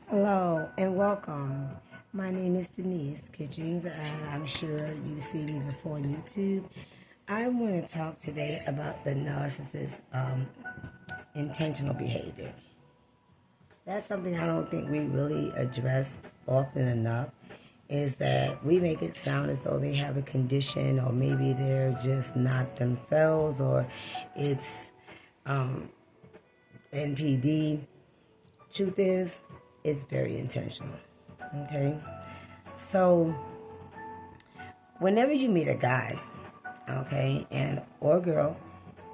Hello and welcome. My name is Denise Kitchens, and I'm sure you've seen me before on YouTube. I want to talk today about the narcissist intentional behavior. That's something I don't think we really address often enough. Is that we make it sound as though they have a condition, or maybe they're just not themselves, or it's NPD. Truth is, it's very intentional. Okay? So, whenever you meet a guy, okay, and or girl,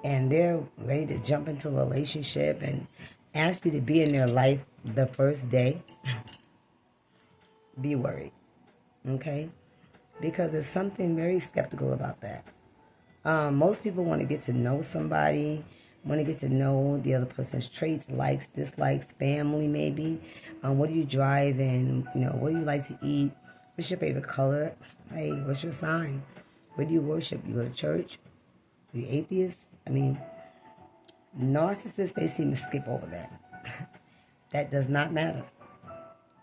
and they're ready to jump into a relationship and ask you to be in their life the first day, be worried. Okay? Because there's something very skeptical about that. Most people want to get to know somebody, want to get to know the other person's traits, likes, dislikes, family maybe. What do you drive in? What do you like to eat? What's your favorite color? Hey, what's your sign? Where do you worship? You go to church? Are you atheist? Narcissists, they seem to skip over that. That does not matter.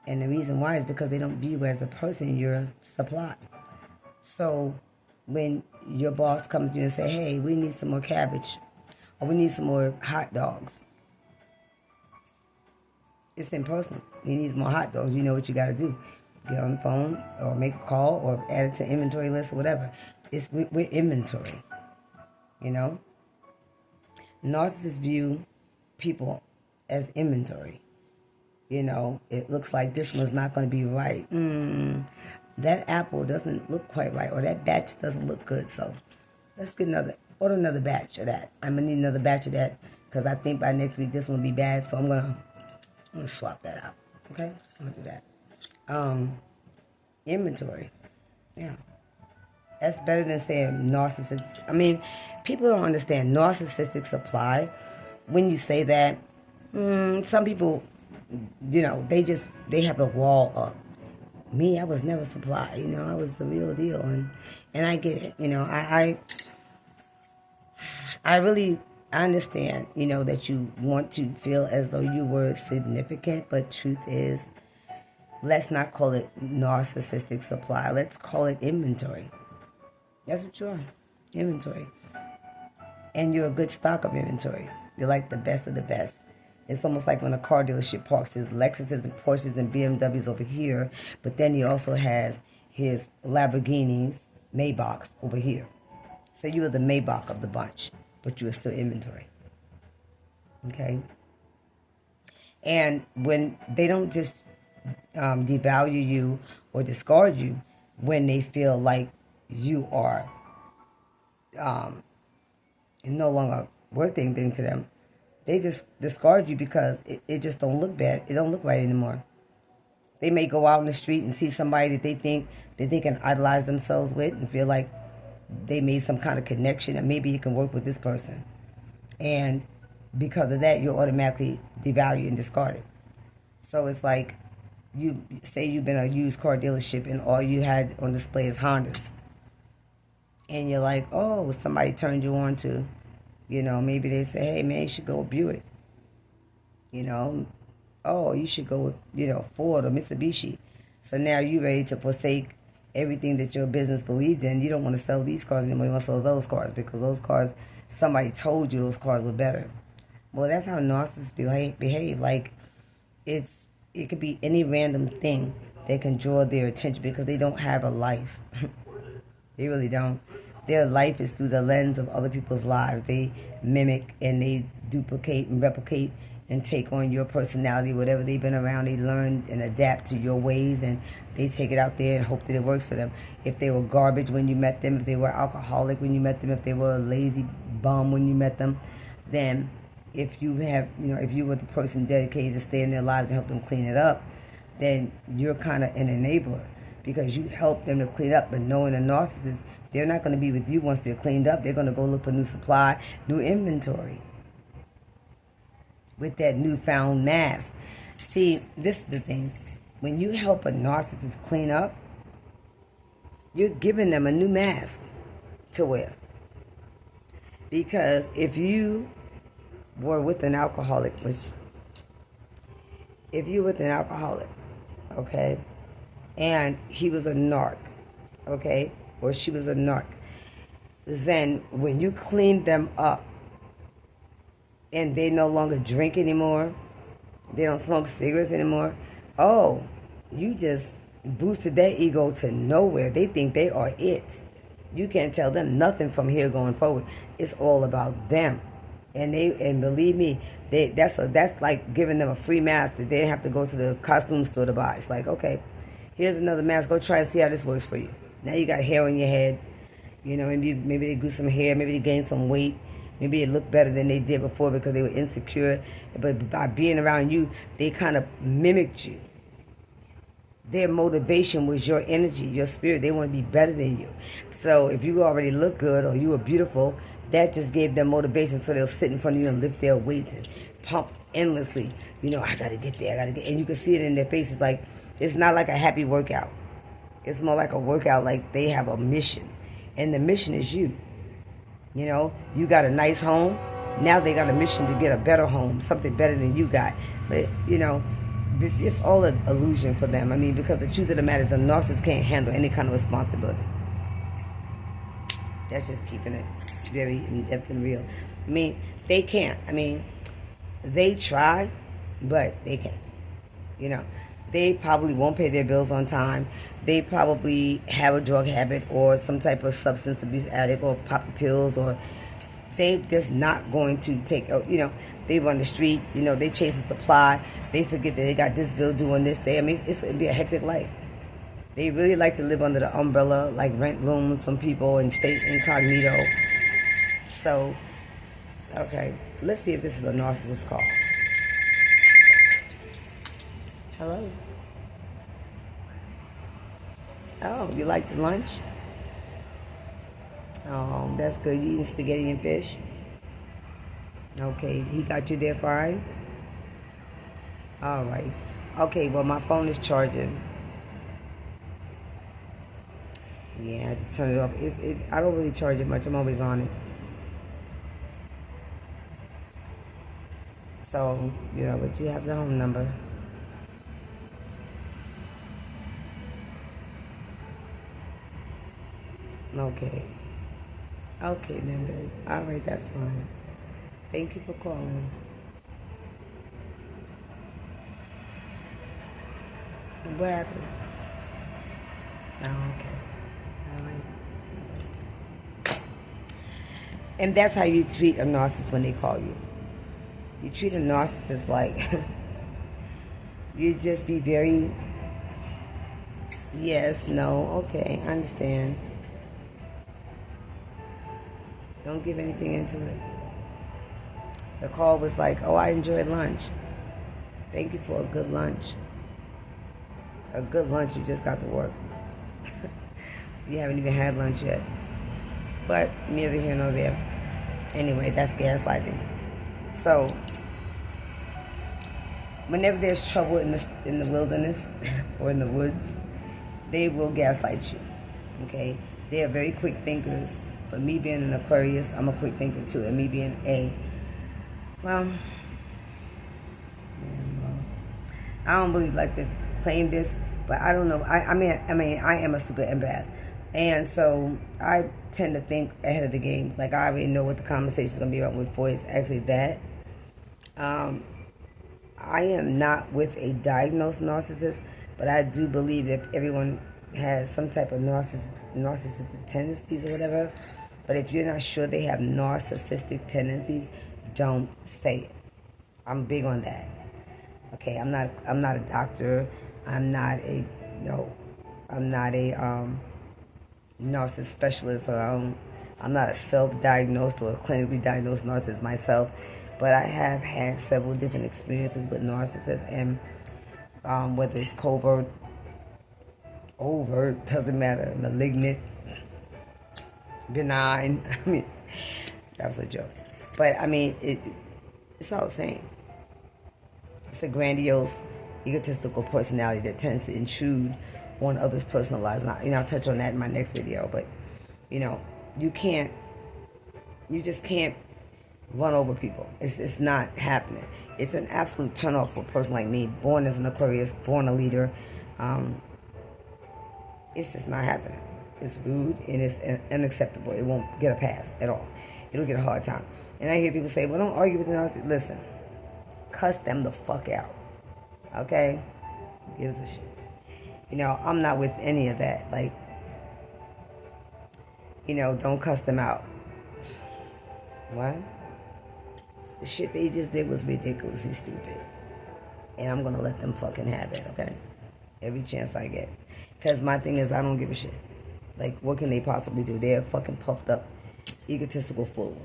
And the reason why is because they don't view you as a person, you're a supply. So when your boss comes to you and say, hey, we need some more cabbage, or we need some more hot dogs, it's impersonal. You need more hot dogs, you know what you got to do. Get on the phone, or make a call, or add it to inventory list, or whatever. We're inventory, Narcissists view people as inventory. It looks like this one's not going to be right. That apple doesn't look quite right, or that batch doesn't look good. So let's order another batch of that. I'm going to need another batch of that because I think by next week this one will be bad. So I'm going to swap that out. Okay? So I'm going to do that. Inventory. Yeah. That's better than saying narcissist. People don't understand narcissistic supply. When you say that, some people, they have a wall up. Me, I was never supply. I was the real deal, and I get it. I really understand. That you want to feel as though you were significant, but truth is, let's not call it narcissistic supply. Let's call it inventory. That's what you are, inventory. And you're a good stock of inventory. You're like the best of the best. It's almost like when a car dealership parks his Lexuses and Porsches and BMWs over here, but then he also has his Lamborghinis, Maybachs over here. So you are the Maybach of the bunch, but you are still inventory. Okay? And when they don't just devalue you or discard you, when they feel like you are no longer worth anything to them, they just discard you because it just don't look bad. It don't look right anymore. They may go out in the street and see somebody that they think that they can idolize themselves with and feel like they made some kind of connection and maybe you can work with this person. And because of that, you're automatically devalued and discarded. So it's like you say you've been a used car dealership and all you had on display is Hondas. And you're like, oh, somebody turned you on to, maybe they say, hey, man, you should go with Buick. Oh, you should go with, Ford or Mitsubishi. So now you're ready to forsake everything that your business believed in. You don't want to sell these cars anymore. You want to sell those cars because those cars, somebody told you those cars were better. Well, that's how narcissists behave. Like, it could be any random thing that can draw their attention because they don't have a life. They really don't. Their life is through the lens of other people's lives. They mimic and they duplicate and replicate and take on your personality, whatever they've been around. They learn and adapt to your ways, and they take it out there and hope that it works for them. If they were garbage when you met them, if they were alcoholic when you met them, if they were a lazy bum when you met them, then if you were the person dedicated to stay in their lives and help them clean it up, then you're kind of an enabler because you help them to clean up. But knowing a narcissist, they're not going to be with you once they're cleaned up. They're going to go look for new supply, new inventory with that newfound mask. See, this is the thing. When you help a narcissist clean up, you're giving them a new mask to wear. Because if you were with an alcoholic, which if you with an alcoholic, okay, and he was a narc, okay, or she was a narc, then when you clean them up and they no longer drink anymore, they don't smoke cigarettes anymore, oh, you just boosted their ego to nowhere. They think they are it. You can't tell them nothing from here going forward. It's all about them. And believe me, that's like giving them a free mask that they didn't have to go to the costume store to buy. It's like, okay, here's another mask. Go try and see how this works for you. Now you got hair on your head. You know, maybe they grew some hair. Maybe they gained some weight. Maybe they look better than they did before because they were insecure. But by being around you, they kind of mimicked you. Their motivation was your energy, your spirit. They want to be better than you. So if you already look good or you were beautiful, that just gave them motivation. So they'll sit in front of you and lift their weights and pump endlessly. You know, I got to get there. And you can see it in their faces. Like, it's not like a happy workout. It's more like a workout like they have a mission. And the mission is you. You know, you got a nice home. Now they got a mission to get a better home, something better than you got. But, you know, it's all an illusion for them. I mean, because the truth of the matter is the narcissist can't handle any kind of responsibility. That's just keeping it very in-depth and real. I mean, they can't. I mean, they try, but they can't. You know, they probably won't pay their bills on time. They probably have a drug habit or some type of substance abuse addict or popping pills, or they just not going to take, you know, they run the streets, you know, they chasing supply. They forget that they got this bill due on this day. I mean, it'd be a hectic life. They really like to live under the umbrella, like rent rooms from people and stay incognito. So, okay, let's see if this is a narcissist call. Hello? Oh, you like the lunch? Oh, that's good. You eating spaghetti and fish? Okay, he got you there fine? All right. Okay, well, my phone is charging. Yeah, I had to turn it off. I don't really charge it much. I'm always on it. So, you know, but you have the home number. Okay. Okay, then, babe. All right, that's fine. Thank you for calling. What happened? Oh, okay. All right. And that's how you treat a narcissist when they call you. You treat a narcissist like you just be very, yes, no, okay, I understand. Don't give anything into it. The call was like, oh, I enjoyed lunch. Thank you for a good lunch. A good lunch, you just got to work. You haven't even had lunch yet. But neither here nor there. Anyway, that's gaslighting. So, whenever there's trouble in the wilderness or in the woods, they will gaslight you. Okay? They are very quick thinkers. But me being an Aquarius, I'm a quick thinker too. And me being well, I don't really like to claim this, but I don't know. I mean, I am a super empath. And so I tend to think ahead of the game. Like, I already know what the conversation is going to be about before it's actually that. I am not with a diagnosed narcissist, but I do believe that everyone has some type of narcissistic tendencies or whatever. But if you're not sure they have narcissistic tendencies, don't say it. I'm big on that. Okay, I'm not a doctor. I'm not a narcissist specialist, or I'm not a self-diagnosed or clinically diagnosed narcissist myself. But I have had several different experiences with narcissists, and whether it's covert, overt, doesn't matter, malignant, benign. I mean, that was a joke. But I mean, it's all the same. It's a grandiose, egotistical personality that tends to intrude on others' personal lives. And I'll touch on that in my next video. But, you know, you just can't run over people. It's not happening. It's an absolute turnoff for a person like me, born as an Aquarius, born a leader. It's just not happening. It's rude and it's unacceptable. It won't get a pass at all. It'll get a hard time. And I hear people say, well, don't argue with the narcissist. Listen, cuss them the fuck out. Okay? Gives a shit. You know, I'm not with any of that. Like, you know, don't cuss them out. What? The shit they just did was ridiculously stupid. And I'm going to let them fucking have it, okay? Every chance I get. Because my thing is, I don't give a shit. Like, what can they possibly do? They're fucking puffed up, egotistical fool.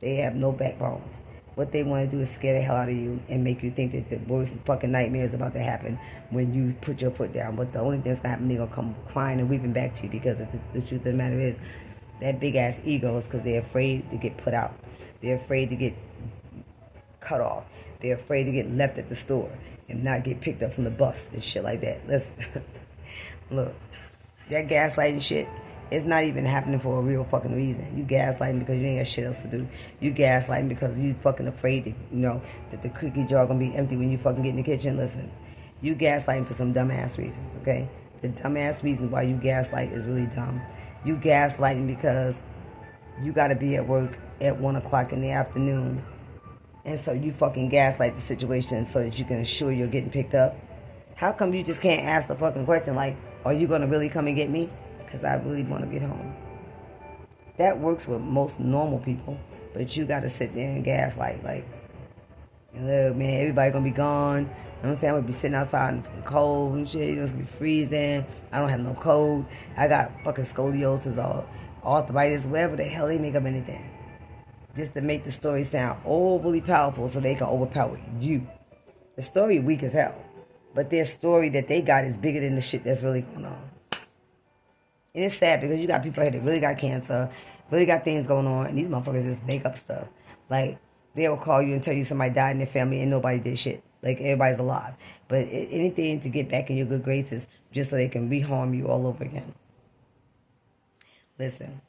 They have no backbones. What they want to do is scare the hell out of you and make you think that the worst fucking nightmare is about to happen when you put your foot down. But the only thing that's going to happen, they're going to come crying and weeping back to you, because the truth of the matter is, that big-ass ego is because they're afraid to get put out. They're afraid to get cut off. They're afraid to get left at the store and not get picked up from the bus and shit like that. Listen, look, that gaslighting shit is not even happening for a real fucking reason. You gaslighting because you ain't got shit else to do. You gaslighting because you fucking afraid that, you know, that the cookie jar gonna be empty when you fucking get in the kitchen. Listen, you gaslighting for some dumbass reasons, okay? The dumbass reason why you gaslight is really dumb. You gaslighting because you gotta be at work at 1 o'clock in the afternoon, and so you fucking gaslight the situation so that you can ensure you're getting picked up. How come you just can't ask the fucking question like, are you gonna really come and get me? Because I really want to get home. That works with most normal people, but you gotta sit there and gaslight like, look, man, everybody gonna be gone. You know what I'm saying? I'm gonna be sitting outside in the cold and shit. It's gonna be freezing. I don't have no cold. I got fucking scoliosis or arthritis, whatever the hell they make up anything. Just to make the story sound overly powerful so they can overpower you. The story weak as hell. But their story that they got is bigger than the shit that's really going on. And it's sad because you got people here that really got cancer, really got things going on, and these motherfuckers just make up stuff. Like, they will call you and tell you somebody died in their family and nobody did shit. Like, everybody's alive. But anything to get back in your good graces just so they can reharm you all over again. Listen,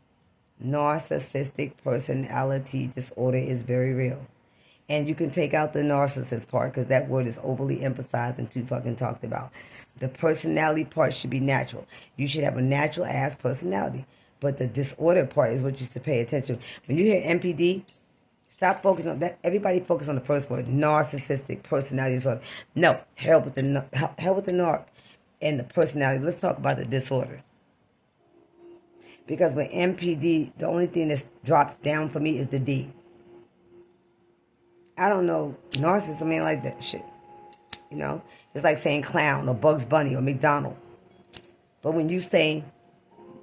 narcissistic personality disorder is very real. And you can take out the narcissist part because that word is overly emphasized and too fucking talked about. The personality part should be natural. You should have a natural ass personality. But the disorder part is what you should pay attention to. When you hear NPD, stop focusing on that. Everybody focus on the first word, narcissistic personality disorder. No, hell with the narc and the personality. Let's talk about the disorder. Because with NPD, the only thing that drops down for me is the D. I don't know, narcissists, I mean, like that shit. You know? It's like saying clown or Bugs Bunny or McDonald. But when you say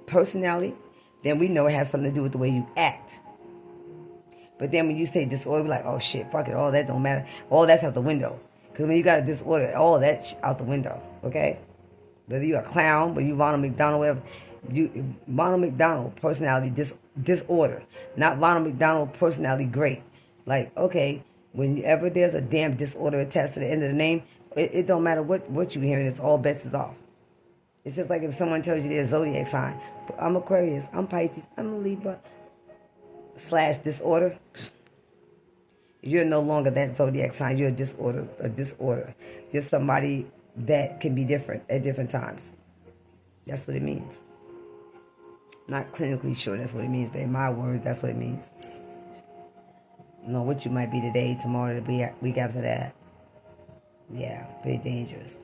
personality, then we know it has something to do with the way you act. But then when you say disorder, we're like, oh shit, fuck it, all that don't matter. All that's out the window. Because when you got a disorder, all that shit out the window, okay? Whether you're a clown, whether you Ronald McDonald, whatever. Ronald McDonald personality disorder. Not Ronald McDonald personality great. Like, okay, whenever there's a damn disorder attached to the end of the name, it don't matter what you're hearing, it's all bets is off. It's just like if someone tells you their zodiac sign. I'm Aquarius, I'm Pisces, I'm a Libra, / disorder. You're no longer that zodiac sign, you're a disorder. You're somebody that can be different at different times. That's what it means. Not clinically sure that's what it means, but in my words, that's what it means. You know what you might be today, tomorrow, the week after that. Yeah, pretty dangerous.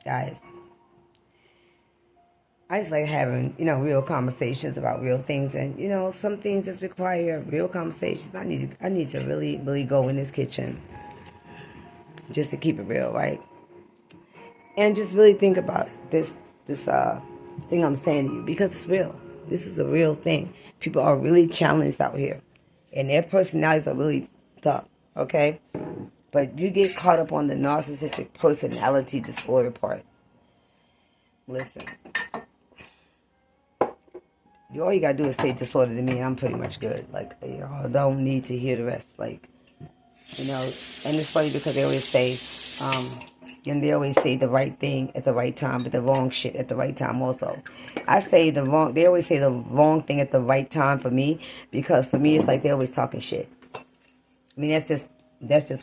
Guys, I just like having, real conversations about real things, and some things just require real conversations. I need to really, really go in this kitchen just to keep it real, right? And just really think about this thing I'm saying to you, because it's real. This is a real thing. People are really challenged out here, and their personalities are really tough, okay? But you get caught up on the narcissistic personality disorder part. Listen, all you gotta do is say disorder to me, and I'm pretty much good. Like, I don't need to hear the rest. Like, and it's funny because they always say, And they always say the right thing at the right time, but the wrong shit at the right time also. I say they always say the wrong thing at the right time for me, because for me it's like they're always talking shit. I mean, that's just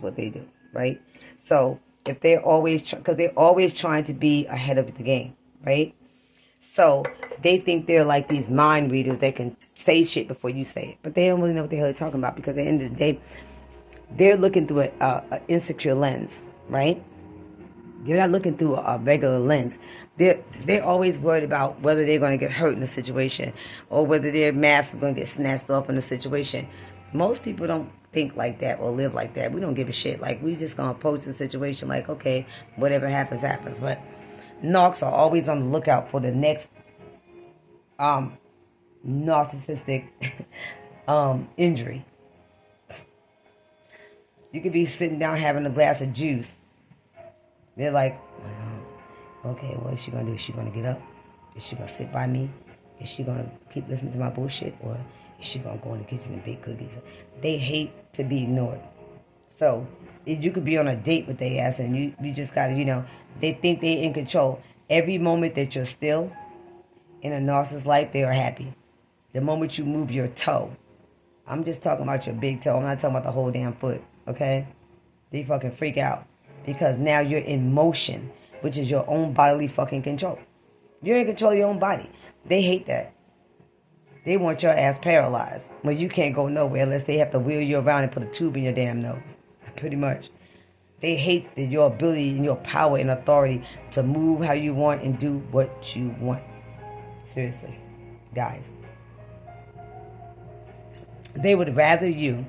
what they do, right? So if they're always, because they're always trying to be ahead of the game, right? So they think they're like these mind readers that can say shit before you say it, but they don't really know what the hell they're talking about, because at the end of the day, they're looking through an insecure lens, right? They're not looking through a regular lens. They're always worried about whether they're going to get hurt in a situation, or whether their mask is going to get snatched off in a situation. Most people don't think like that or live like that. We don't give a shit. Like, we just going to approach the situation like, okay, whatever happens, happens. But narcs are always on the lookout for the next narcissistic injury. You could be sitting down having a glass of juice. They're like, okay, what is she going to do? Is she going to get up? Is she going to sit by me? Is she going to keep listening to my bullshit? Or is she going to go in the kitchen and bake cookies? They hate to be ignored. So you could be on a date with their ass, and you just got to, they think they're in control. Every moment that you're still in a narcissist's life, they are happy. The moment you move your toe, I'm just talking about your big toe. I'm not talking about the whole damn foot, okay? They fucking freak out. Because now you're in motion, which is your own bodily fucking control. You're in control of your own body. They hate that. They want your ass paralyzed, where you can't go nowhere unless they have to wheel you around and put a tube in your damn nose. Pretty much. They hate your ability and your power and authority to move how you want and do what you want. Seriously, guys. They would rather you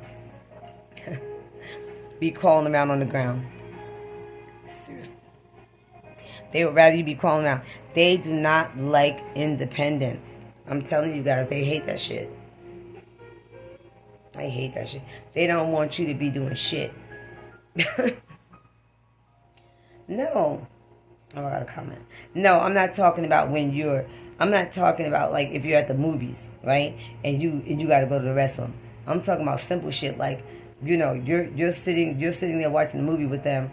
be crawling around on the ground. Seriously. They would rather you be crawling around. They do not like independence. I'm telling you guys, they hate that shit. I hate that shit. They don't want you to be doing shit. No. Oh, I got a comment. No, I'm not talking about I'm not talking about like if you're at the movies, right? And you got to go to the restroom. I'm talking about simple shit like, you're sitting there watching the movie with them,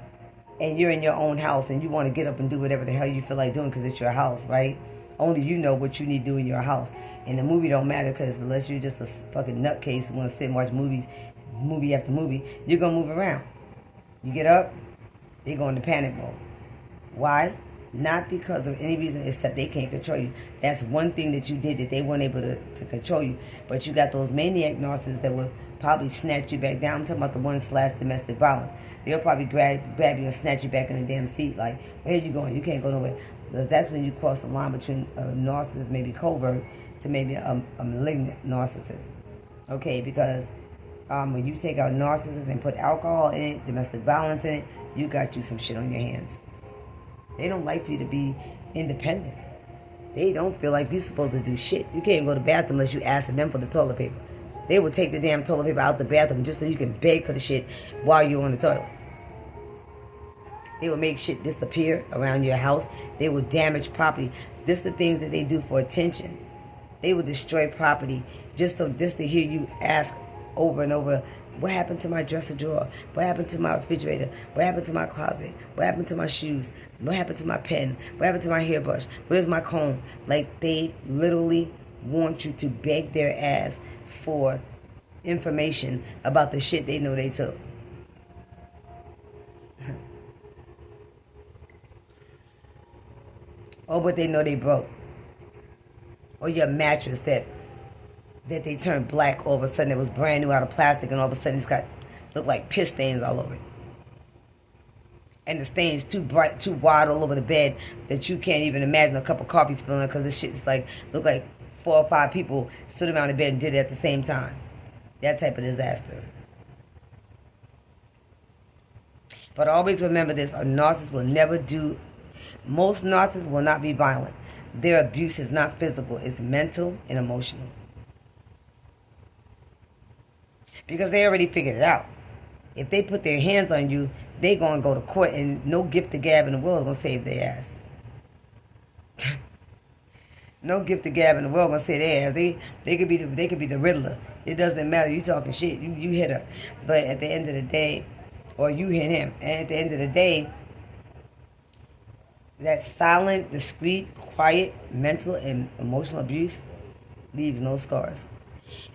and you're in your own house, and you want to get up and do whatever the hell you feel like doing because it's your house, right? Only you know what you need to do in your house. And the movie don't matter, because unless you're just a fucking nutcase who want to sit and watch movies, movie after movie, you're going to move around. You get up, they go into panic mode. Why? Not because of any reason except they can't control you. That's one thing that you did that they weren't able to control you. But you got those maniac narcissists that will probably snatch you back down. I'm talking about the one/domestic violence. They'll probably grab you and snatch you back in the damn seat like, where are you going? You can't go nowhere. Because that's when you cross the line between a narcissist, maybe covert, to maybe a malignant narcissist. Okay, because when you take out narcissists and put alcohol in it, domestic violence in it, you got you some shit on your hands. They don't like you to be independent. They don't feel like you're supposed to do shit. You can't go to the bathroom unless you ask them for the toilet paper. They will take the damn toilet paper out the bathroom just so you can beg for the shit while you're on the toilet. They will make shit disappear around your house. They will damage property. This is the things that they do for attention. They will destroy property just to hear you ask over and over, what happened to my dresser drawer? What happened to my refrigerator? What happened to my closet? What happened to my shoes? What happened to my pen? What happened to my hairbrush? Where's my comb? Like, they literally want you to beg their ass for information about the shit they know they took. Or what they know they broke. Or your mattress that they turned black all of a sudden. It was brand new out of plastic, and all of a sudden it's looked like piss stains all over it. And the stains too bright, too wide all over the bed that you can't even imagine a cup of coffee spilling, because this shit is look like 4 or 5 people stood around the bed and did it at the same time. That type of disaster. But always remember this: a narcissist will never do. Most narcissists will not be violent. Their abuse is not physical; it's mental and emotional. Because they already figured it out. If they put their hands on you, they gonna go to court, and no gift of gab in the world is gonna save their ass. No gift of gab in the world gonna save their ass. They could be the Riddler. It doesn't matter. You talking shit. You hit her, but at the end of the day, or you hit him. And at the end of the day, That silent, discreet, quiet, mental and emotional abuse leaves no scars.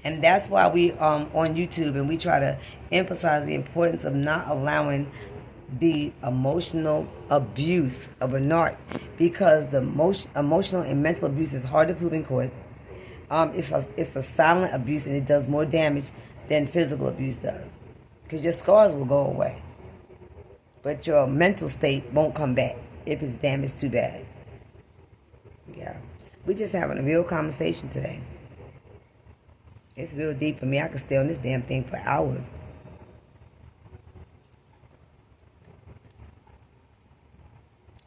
And that's why we on YouTube and we try to emphasize the importance of not allowing the emotional abuse of a narc, because the emotional and mental abuse is hard to prove in court. It's a silent abuse, and it does more damage than physical abuse does, because your scars will go away, but your mental state won't come back if it's damaged too bad. Yeah, we're just having a real conversation today. It's real deep for me. I could stay on this damn thing for hours.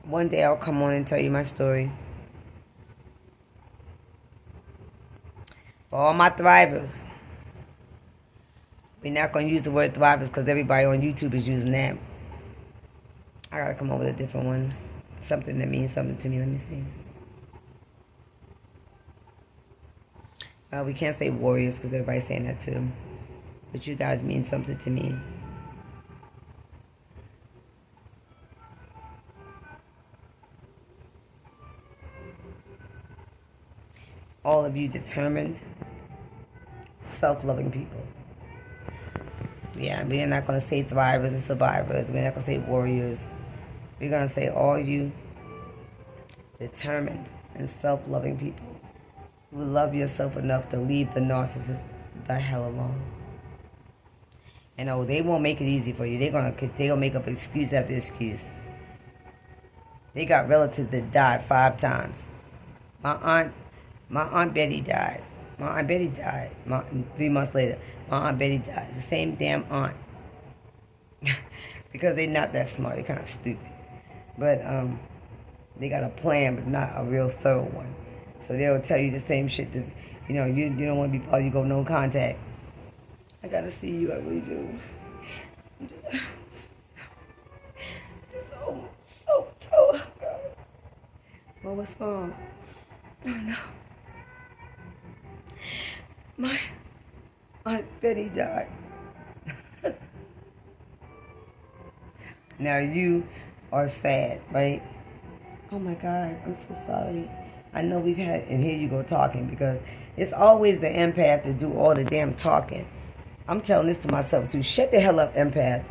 One day I'll come on and tell you my story. For all my thrivers. We're not going to use the word thrivers because everybody on YouTube is using that. I got to come up with a different one. Something that means something to me. Let me see. We can't say warriors because everybody's saying that too. But you guys mean something to me. All of you determined, self-loving people. Yeah, we're not going to say thrivers and survivors. We're not going to say warriors. We're going to say all you determined and self-loving people who love yourself enough to leave the narcissist the hell alone. And oh, they won't make it easy for you. They're gonna make up excuse after excuse. They got relatives that died 5 times. My aunt Betty died. 3 months later, my Aunt Betty died. It's the same damn aunt. Because they're not that smart. They're kind of stupid. But they got a plan, but not a real thorough one. So they'll tell you the same shit that, you don't want to be part of, you go no contact. I gotta see you, I really do. I'm just so tore up, God. Well, what's wrong? Oh no. My Aunt Betty died. Now you are sad, right? Oh my God, I'm so sorry. I know we've had, and here you go talking, because it's always the empath that do all the damn talking. I'm telling this to myself too. Shut the hell up, empath.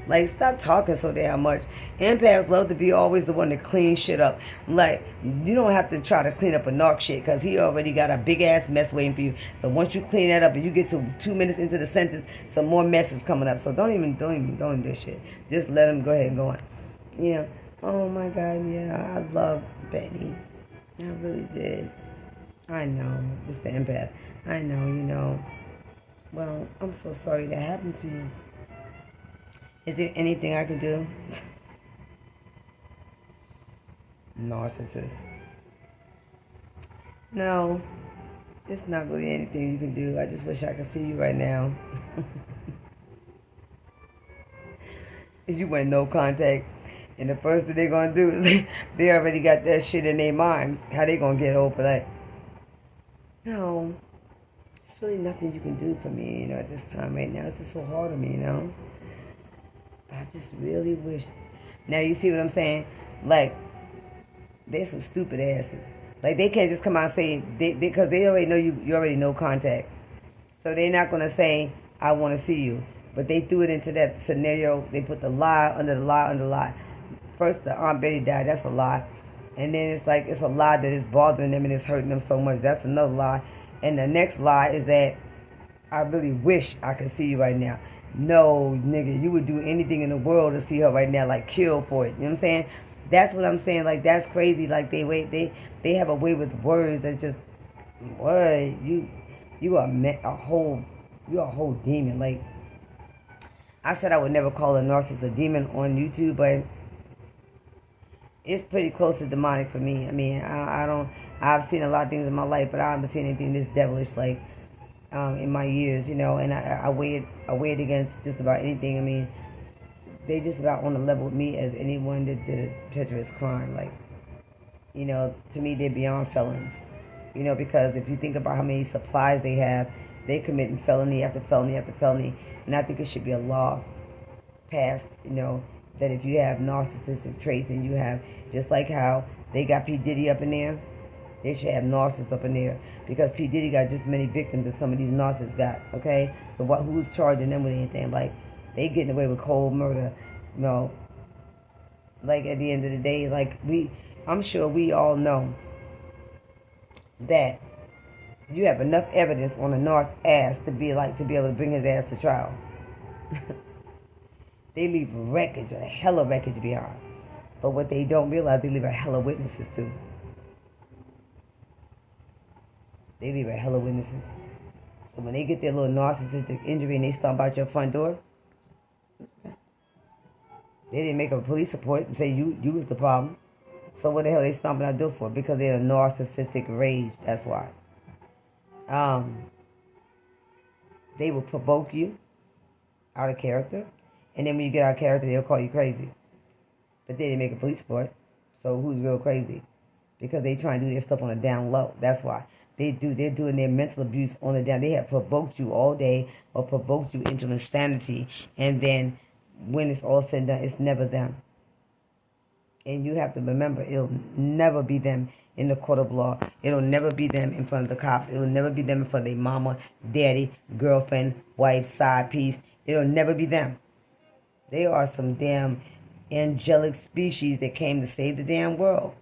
Like, stop talking so damn much. Empaths love to be always the one to clean shit up. Like, you don't have to try to clean up a narc shit, because he already got a big ass mess waiting for you. So once you clean that up and you get to 2 minutes into the sentence, some more mess is coming up. So don't do shit. Just let him go ahead and go on. Oh my God, yeah, I loved Betty. I really did. I know. It's the empath. I know, Well, I'm so sorry that happened to you. Is there anything I can do? Narcissist. No, it's not really anything you can do. I just wish I could see you right now. If you went no contact, and the first thing they're going to do is they already got that shit in their mind. How they going to get over that? No. It's really nothing you can do for me, at this time right now. It's just so hard on me, But I just really wish. Now, you see what I'm saying? Like, there's some stupid asses. Like, they can't just come out and say, because they already know you already know contact. So they're not going to say, I want to see you. But they threw it into that scenario. They put the lie under the lie under the lie. First, the Aunt Betty died. That's a lie. And then it's like, it's a lie that is bothering them and it's hurting them so much. That's another lie. And the next lie is that I really wish I could see you right now. No, nigga, you would do anything in the world to see her right now, like kill for it. You know what I'm saying? That's what I'm saying. Like, that's crazy. Like, they have a way with words that's just, what? You are a whole demon. Like, I said I would never call a narcissist a demon on YouTube, but it's pretty close to demonic for me. I mean, I've seen a lot of things in my life, but I haven't seen anything this devilish, like, in my years, and I weigh it against just about anything. I mean, they just about on the level with me as anyone that did a treacherous crime. Like, to me, they're beyond felons. Because if you think about how many supplies they have, they're committing felony after felony after felony, and I think it should be a law passed, that if you have narcissistic traits and you have, just like how they got P. Diddy up in there, they should have narcissists up in there, because P. Diddy got just as many victims as some of these narcissists got, okay? So who's charging them with anything? Like, they getting away with cold murder, you know? Like, at the end of the day, like, I'm sure we all know that you have enough evidence on a narc's ass to be able to bring his ass to trial. They leave wreckage, a hell of wreckage behind. But what they don't realize, they leave a hell of witnesses too. They leave a hell of witnesses. So when they get their little narcissistic injury and they stomp out your front door, they didn't make a police report and say you was the problem. So what the hell are they stomping out door for? Because they're a narcissistic rage, that's why. They will provoke you out of character, and then when you get out of character, they'll call you crazy. But they didn't make a police report, so who's real crazy? Because they try and do their stuff on a down low. That's why they're doing their mental abuse on the down. They have provoked you all day or provoked you into insanity, and then when it's all said and done, it's never them. And you have to remember, it'll never be them in the court of law. It'll never be them in front of the cops. It'll never be them in front of their mama, daddy, girlfriend, wife, side piece. It'll never be them. They are some damn angelic species that came to save the damn world.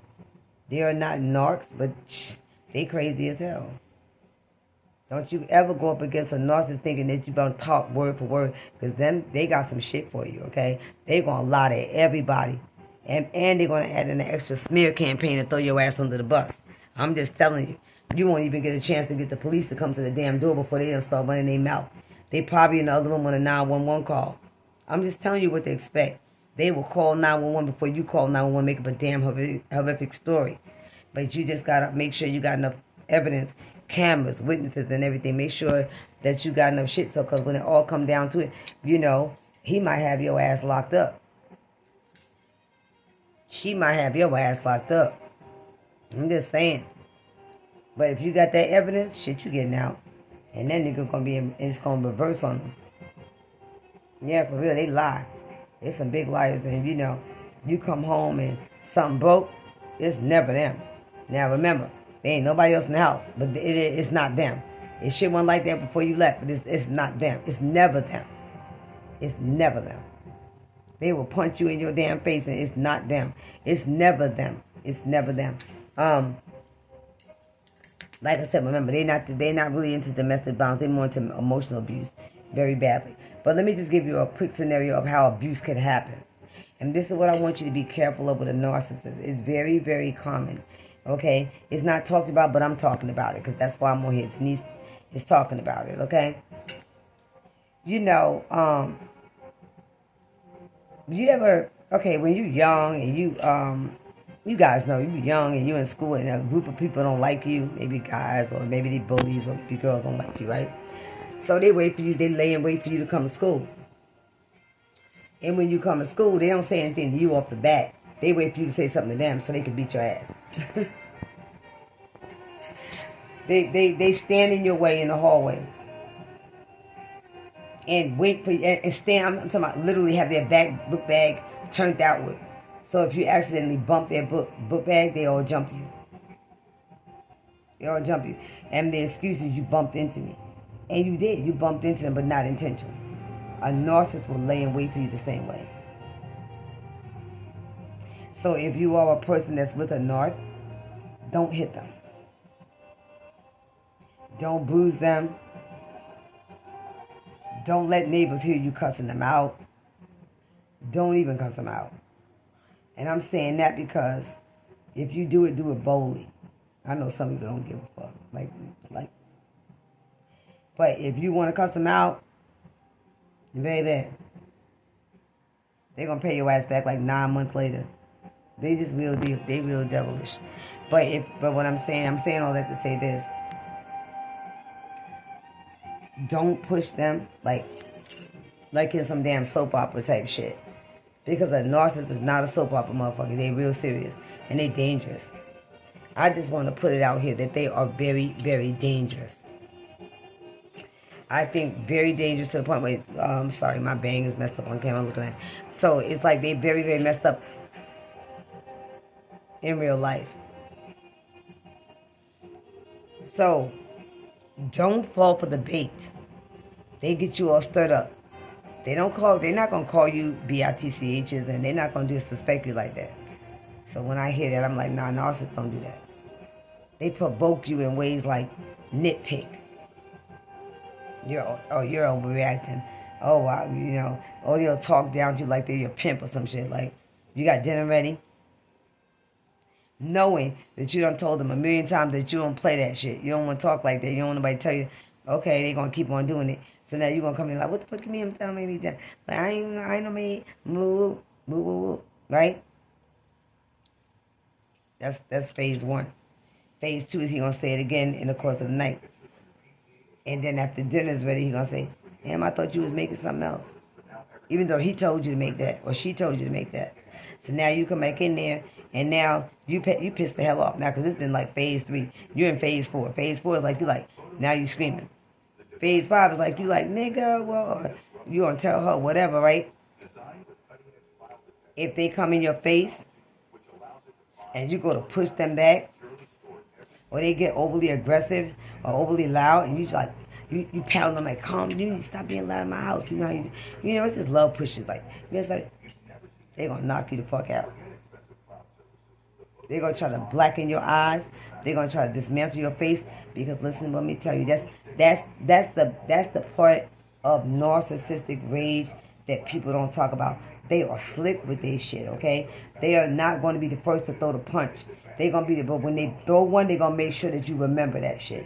They are not narcs, but they crazy as hell. Don't you ever go up against a narcissist thinking that you're going to talk word for word, because they got some shit for you, okay? They're going to lie to everybody. And they're going to add in an extra smear campaign and throw your ass under the bus. I'm just telling you. You won't even get a chance to get the police to come to the damn door before they start running their mouth. They probably in the other room on a 911 call. I'm just telling you what to expect. They will call 911 before you call 911, make up a damn horrific story. But you just got to make sure you got enough evidence, cameras, witnesses, and everything. Make sure that you got enough shit, so because when it all come down to it, you know, he might have your ass locked up. She might have your ass locked up. I'm just saying. But if you got that evidence, shit, you getting out. And that nigga it's gonna reverse on them. Yeah, for real, they lie. They some big liars. And you know, you come home and something broke, it's never them. Now remember, there ain't nobody else in the house, but it's not them. If shit wasn't like that before you left, but it's not them. It's never them. It's never them. They will punch you in your damn face, and it's not them. It's never them. It's never them. Like I said, remember, they're not really into domestic violence. They're more into emotional abuse, very badly. But let me just give you a quick scenario of how abuse could happen. And this is what I want you to be careful of with a narcissist. It's very, very common. Okay? It's not talked about, but I'm talking about it, because that's why I'm on here. Denise is talking about it, okay? You know, when you're young and you guys know you're young and you're in school and a group of people don't like you, maybe guys or maybe they bullies or maybe girls don't like you, right? So they lay and wait for you to come to school. And when you come to school, they don't say anything to you off the bat. They wait for you to say something to them so they can beat your ass. They stand in your way in the hallway. And wait for you, and stand, I'm talking about literally have their book bag turned outward. So if you accidentally bump their book bag, they all jump you. They all jump you. And the excuse is you bumped into me. And you did. You bumped into them, but not intentionally. A narcissist will lay and wait for you the same way. So if you are a person that's with a narc, don't hit them. Don't bruise them. Don't let neighbors hear you cussing them out. Don't even cuss them out. And I'm saying that because if you do it boldly. I know some people don't give a fuck. But if you want to cuss them out, baby, they're going to pay your ass back like 9 months later. They just real deal. They real devilish. But what I'm saying all that to say this. Don't push them like in some damn soap opera type shit. Because a narcissist is not a soap opera motherfucker. They real serious. And they dangerous. I just want to put it out here that they are very, very dangerous. I think very dangerous to the point where, sorry, my bang is messed up on camera. I'm looking at it. So it's like they very, very messed up in real life. So don't fall for the bait. They get you all stirred up. They're not gonna call you bitchs, and they're not gonna disrespect you like that. So when I hear that, I'm like, nah, narcissists don't do that. They provoke you in ways like nitpick. You're overreacting. Oh wow, or they'll talk down to you like they're your pimp or some shit. Like, you got dinner ready, knowing that you done told them a million times that you don't play that shit. You don't want to talk like that. You don't want nobody to tell you, okay, they're gonna keep on doing it. So now you're gonna come in like, what the fuck you mean? I'm telling me that. Like, I ain't no me. Move, right? That's phase 1. Phase 2 is he gonna say it again in the course of the night. And then after dinner's ready, he gonna say, damn, I thought you was making something else. Even though he told you to make that, or she told you to make that. So now you come back in there, and now you piss the hell off. Now, because it's been like phase 3. You're in phase 4. Phase 4 is like, now you screaming. Phase 5 is like, you like, nigga, well, you gonna tell her whatever, right? If they come in your face, and you go to push them back, or they get overly aggressive or overly loud, and you just like, you pound them like, calm, you need to stop being loud in my house. You know how it's just love pushes. Like, it's like, they're going to knock you the fuck out. They're going to try to blacken your eyes. They're going to try to dismantle your face. Because listen, let me tell you, that's the part of narcissistic rage that people don't talk about. They are slick with their shit, okay? They are not going to be the first to throw the punch. They're going to be but when they throw one, they're going to make sure that you remember that shit.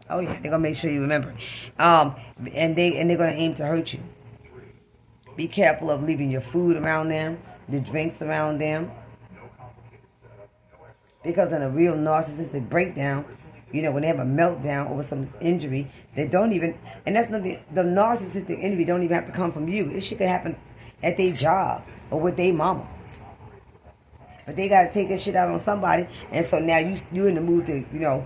Oh yeah, they're gonna make sure you remember. And they're gonna aim to hurt you. Be careful of leaving your food around them, the drinks around them. Because in a real narcissistic breakdown, when they have a meltdown over some injury, they don't even, and that's not the narcissistic injury don't even have to come from you. This shit could happen at their job or with their mama. But they gotta take this shit out on somebody, and so now you in the mood to,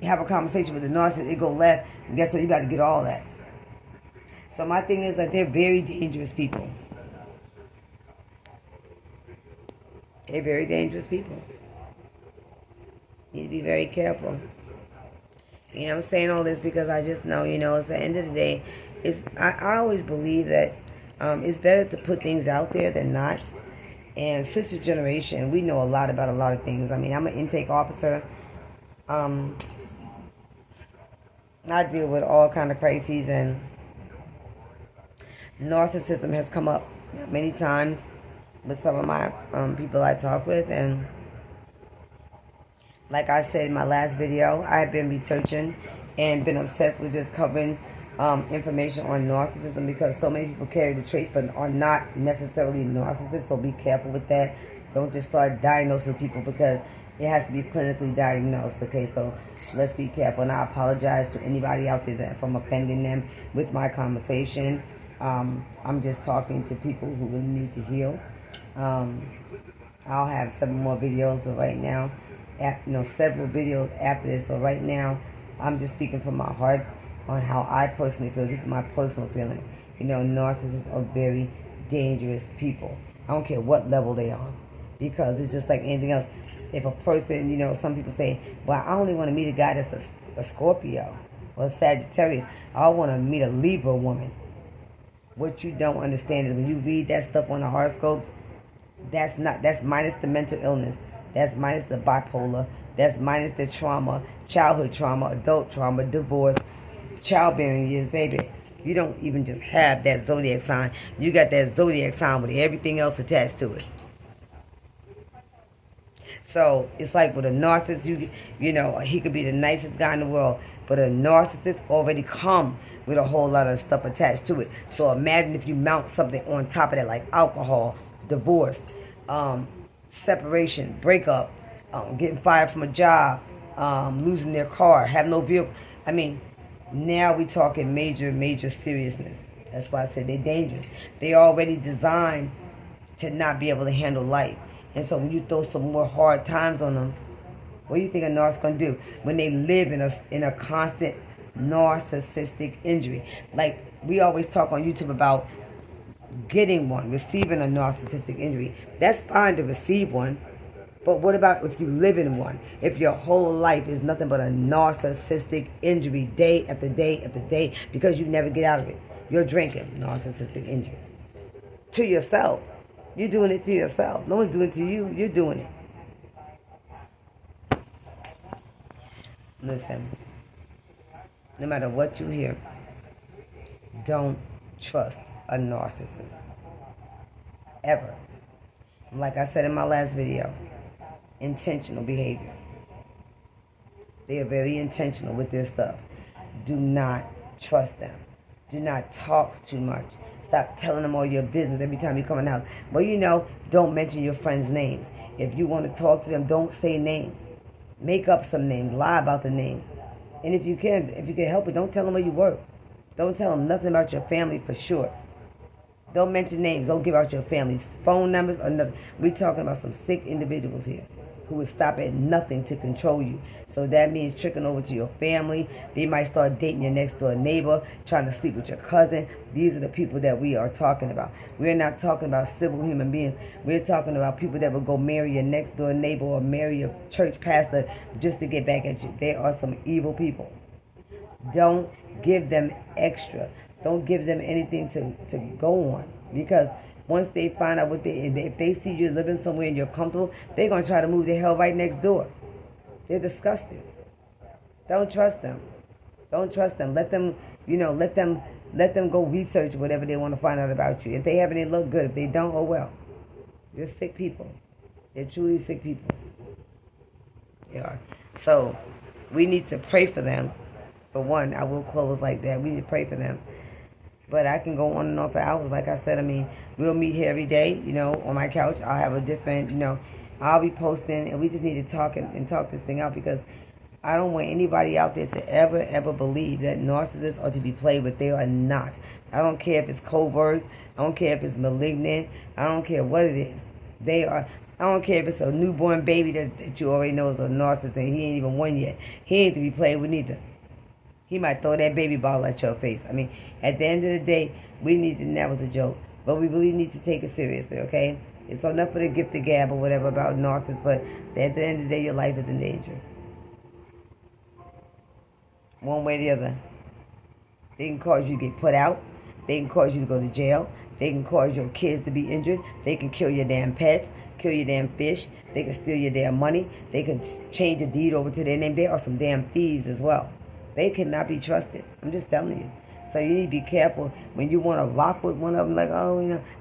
have a conversation with the narcissist, it go left, and guess what? You got to get all that. So my thing is that they're very dangerous people. They're very dangerous people. You need to be very careful. I'm saying all this because I just know, at the end of the day, I always believe that it's better to put things out there than not. And sister generation, we know a lot about a lot of things. I mean, I'm an intake officer. I deal with all kind of crises, and narcissism has come up many times with some of my people I talk with. And like I said in my last video, I've been researching and been obsessed with just covering information on narcissism, because so many people carry the traits but are not necessarily narcissists. So be careful with that. Don't just start diagnosing people because it has to be clinically diagnosed, okay? So let's be careful. And I apologize to anybody out there that if I'm offending them with my conversation. I'm just talking to people who really need to heal. I'll have several more videos, but right now, several videos after this, but right now, I'm just speaking from my heart on how I personally feel. This is my personal feeling. Narcissists are very dangerous people. I don't care what level they are. Because it's just like anything else. If a person, some people say, well, I only want to meet a guy that's a Scorpio or a Sagittarius. I want to meet a Libra woman. What you don't understand is when you read that stuff on the horoscopes, that's minus the mental illness. That's minus the bipolar. That's minus the trauma, childhood trauma, adult trauma, divorce, childbearing years, baby. You don't even just have that zodiac sign. You got that zodiac sign with everything else attached to it. So it's like with a narcissist, he could be the nicest guy in the world, but a narcissist already come with a whole lot of stuff attached to it. So imagine if you mount something on top of that, like alcohol, divorce, separation, breakup, getting fired from a job, losing their car, have no vehicle. I mean, now we talking major, major seriousness. That's why I said they're dangerous. They already designed to not be able to handle life. And so when you throw some more hard times on them, What do you think a narcissist going to do when they live in a constant narcissistic injury? Like we always talk on YouTube about getting one, receiving a narcissistic injury. That's fine to receive one, but what about if you live in one? If your whole life is nothing but a narcissistic injury day after day after day because you never get out of it. You're drinking, narcissistic injury. To yourself. You're doing it to yourself. No one's doing it to you. You're doing it. Listen, no matter what you hear, don't trust a narcissist. Ever. Like I said in my last video, intentional behavior. They are very intentional with their stuff. Do not trust them. Do not talk too much. Stop telling them all your business every time you come in the house. Well, you know, don't mention your friends' names. If you want to talk to them, don't say names. Make up some names. Lie about the names. And if you can help it, don't tell them where you work. Don't tell them nothing about your family for sure. Don't mention names. Don't give out your family's phone numbers or nothing. We're talking about some sick individuals here who would stop at nothing to control you. So that means tricking over to your family. They might start dating your next door neighbor, trying to sleep with your cousin. These are the people that we are talking about. We're not talking about civil human beings. We're talking about people that will go marry your next door neighbor or marry your church pastor just to get back at you. They are some evil people. Don't give them extra. Don't give them anything to go on. Because once they find out if they see you living somewhere and you're comfortable, they're going to try to move their hell right next door. They're disgusting. Don't trust them. Don't trust them. Let them go research whatever they want to find out about you. If they happen, they look good. If they don't, oh well. They're sick people. They're truly sick people. They are. So we need to pray for them. For one, I will close like that. We need to pray for them. But I can go on and on for hours. Like I said, I mean, we'll meet here every day, on my couch. I'll have a different, I'll be posting. And we just need to talk and talk this thing out because I don't want anybody out there to ever believe that narcissists are to be played with. They are not. I don't care if it's covert. I don't care if it's malignant. I don't care what it is. They are. I don't care if it's a newborn baby that you already know is a narcissist and he ain't even one yet. He ain't to be played with neither. He might throw that baby bottle at your face. I mean, at the end of the day, we need to, and that was a joke, but we really need to take it seriously, okay? It's enough for the gift of gab or whatever about narcissists, but at the end of the day, your life is in danger. One way or the other. They can cause you to get put out. They can cause you to go to jail. They can cause your kids to be injured. They can kill your damn pets, kill your damn fish. They can steal your damn money. They can change a deed over to their name. They are some damn thieves as well. They cannot be trusted. I'm just telling you. So you need to be careful when you want to rock with one of them like,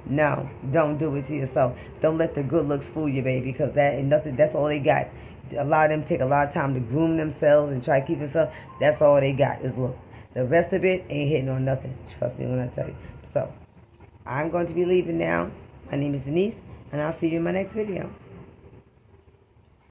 no, don't do it to yourself. Don't let the good looks fool you, baby, because that ain't nothing. That's all they got. A lot of them take a lot of time to groom themselves and try to keep themselves. That's all they got is looks. The rest of it ain't hitting on nothing. Trust me when I tell you. So I'm going to be leaving now. My name is Denise, and I'll see you in my next video.